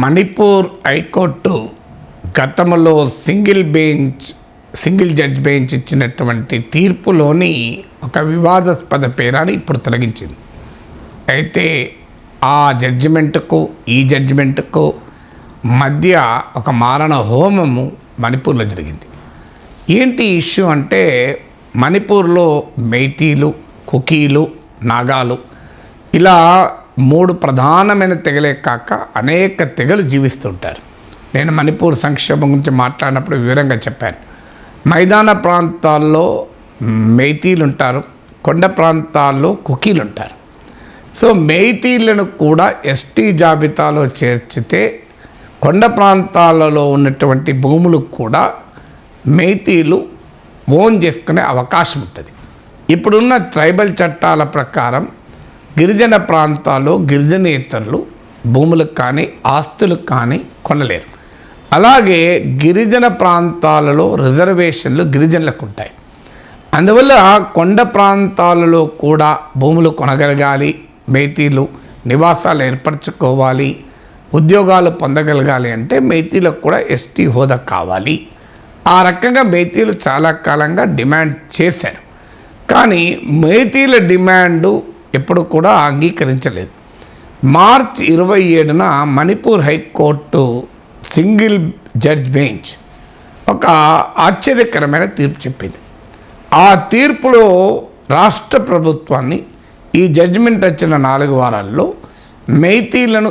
Manipur high court గతంలో single judge bench ఇచ్చినటువంటి తీర్పులోని ఒక వివాదాస్పద పేరాన్ని ఇప్పుడు తొలగించింది. అయితే ఆ జడ్జిమెంట్కు ఈ జడ్జిమెంట్కు మధ్య ఒక మారణ హోమము మణిపూర్లో జరిగింది. ఏంటి ఇష్యూ అంటే, మణిపూర్లో మెయితీలు, కుకీలు, నాగాలు ఇలా 3 ప్రధానమైన తెగలే కాక అనేక తెగలు జీవిస్తుంటారు. నేను మణిపూర్ సంక్షేమం గురించి మాట్లాడినప్పుడు వివరంగా చెప్పాను. మైదాన ప్రాంతాల్లో మెయితీలు ఉంటారు, కొండ ప్రాంతాల్లో కుకీలు ఉంటారు. సో మెయితీలను కూడా ఎస్టీ జాబితాలో చేర్చితే కొండ ప్రాంతాలలో ఉన్నటువంటి భూములు కూడా మెయితీలు ఓన్ చేసుకునే అవకాశం ఉంటుంది. ఇప్పుడున్న ట్రైబల్ చట్టాల ప్రకారం గిరిజన ప్రాంతాల్లో గిరిజనేతరులు భూములకు కానీ ఆస్తులకు కానీ కొనలేరు. అలాగే గిరిజన ప్రాంతాలలో రిజర్వేషన్లు గిరిజనులకు ఉంటాయి. అందువల్ల కొండ ప్రాంతాలలో కూడా భూములు కొనగలగాలి, మెయితీలు నివాసాలు ఏర్పరచుకోవాలి, ఉద్యోగాలు పొందగలగాలి అంటే మెయితీలకు కూడా ఎస్టీ హోదా కావాలి. ఆ రకంగా మెయితీలు చాలా కాలంగా డిమాండ్ చేశారు. కానీ మెయితీల డిమాండు ఎప్పుడు కూడా అంగీకరించలేదు. మార్చి 27న Manipur high court single judge bench ఒక ఆశ్చర్యకరమైన తీర్పు చెప్పింది. ఆ తీర్పులో రాష్ట్ర ప్రభుత్వాన్ని ఈ జడ్జిమెంట్ వచ్చిన 4 వారాల్లో మెయితీలను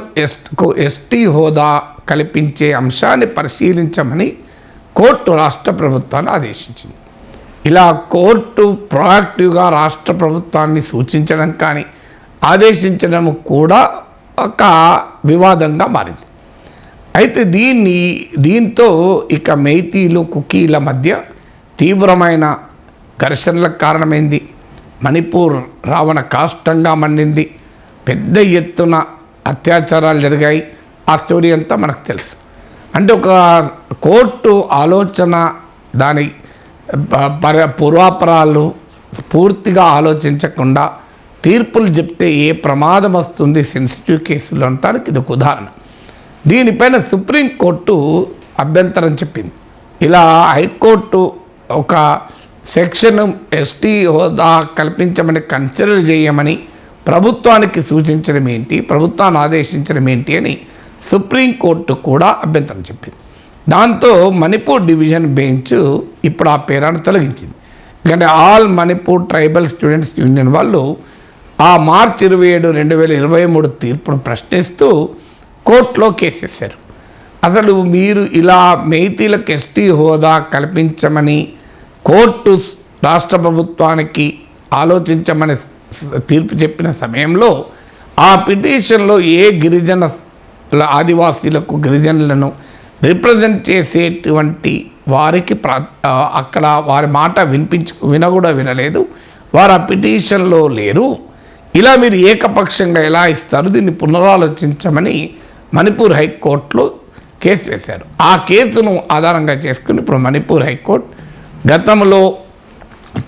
ఎస్టీ హోదా కల్పించే అంశాన్ని పరిశీలించమని కోర్టు రాష్ట్ర ప్రభుత్వాన్ని ఆదేశించింది. ఇలా కోర్టు ప్రొయాక్టివ్గా రాష్ట్ర ప్రభుత్వాన్ని సూచించడం కానీ ఆదేశించడం కూడా ఒక వివాదంగా మారింది. అయితే దీంతో ఇక మెయితీలు, కుకీల మధ్య తీవ్రమైన ఘర్షణలకు కారణమైంది. మణిపూర్ రావణ కాష్టంగా మండింది. పెద్ద ఎత్తున అత్యాచారాలు జరిగాయి. ఆ స్టోరీ అంతా మనకు తెలుసు. అంటే ఒక కోర్టు ఆలోచన, దాని పూర్వాపరాలు పూర్తిగా ఆలోచించకుండా తీర్పులు చెప్తే ఏ ప్రమాదం వస్తుంది సెన్సిటివ్ కేసులు అంటానికి ఇది ఒక ఉదాహరణ. దీనిపైన సుప్రీంకోర్టు అభ్యంతరం చెప్పింది. ఇలా హైకోర్టు ఒక సెక్షన్ ఎస్టీ హోదా కల్పించమని కన్సిడర్ చేయమని ప్రభుత్వానికి సూచించడం ఏంటి, ప్రభుత్వాన్ని ఆదేశించడం ఏంటి అని సుప్రీంకోర్టు కూడా అభ్యంతరం చెప్పింది. దాంతో మణిపూర్ డివిజన్ బెంచ్ ఇప్పుడు ఆ పేరాన్ని తొలగించింది. ఎందుకంటే all Manipur tribal students union వాళ్ళు ఆ మార్చి 27, 2023 తీర్పును ప్రశ్నిస్తూ కోర్టులో కేసు వేశారు. అసలు మీరు ఇలా మెయితీలకు ఎస్టీ హోదా కల్పించమని కోర్టు రాష్ట్ర ప్రభుత్వానికి ఆలోచించమని తీర్పు చెప్పిన సమయంలో ఆ పిటిషన్లో ఏ గిరిజన ఆదివాసీలకు, గిరిజనులను రిప్రజెంట్ చేసేటువంటి వారికి అక్కడ వారి మాట వినకూడా వినలేదు. వారు ఆ పిటిషన్లో లేరు. ఇలా మీరు ఏకపక్షంగా ఎలా ఇస్తారు, దీన్ని పునరాలోచించమని మణిపూర్ హైకోర్టులో కేసు వేశారు. ఆ కేసును ఆధారంగా చేసుకుని ఇప్పుడు మణిపూర్ హైకోర్టు గతంలో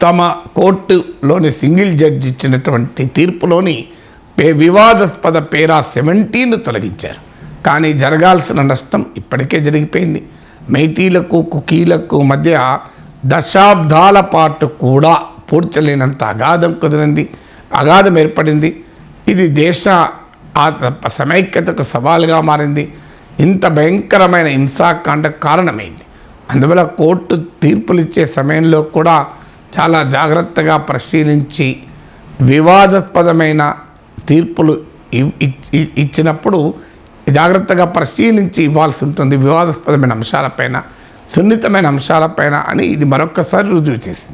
తమ కోర్టులోని సింగిల్ జడ్జి ఇచ్చినటువంటి తీర్పులోని వివాదాస్పద పేరా 17 తొలగించారు. కానీ జరగాల్సిన నష్టం ఇప్పటికే జరిగిపోయింది. మెయితీలకు, కుకీలకు మధ్య దశాబ్దాల పాటు కూడా పూడ్చలేనంత అగాధం ఏర్పడింది. ఇది దేశ సమైక్యతకు సవాలుగా మారింది. ఇంత భయంకరమైన హింసాకాండకు కారణమైంది. అందువల్ల కోర్టు తీర్పులు ఇచ్చే సమయంలో కూడా చాలా జాగ్రత్తగా పరిశీలించి వివాదాస్పదమైన తీర్పులు ఇచ్చినప్పుడు జాగ్రత్తగా పరిశీలించి ఇవ్వాల్సి ఉంటుంది. వివాదాస్పదమైన అంశాలపైన, సున్నితమైన అంశాలపైన అని ఇది మరొక్కసారి రుజువు చేసింది.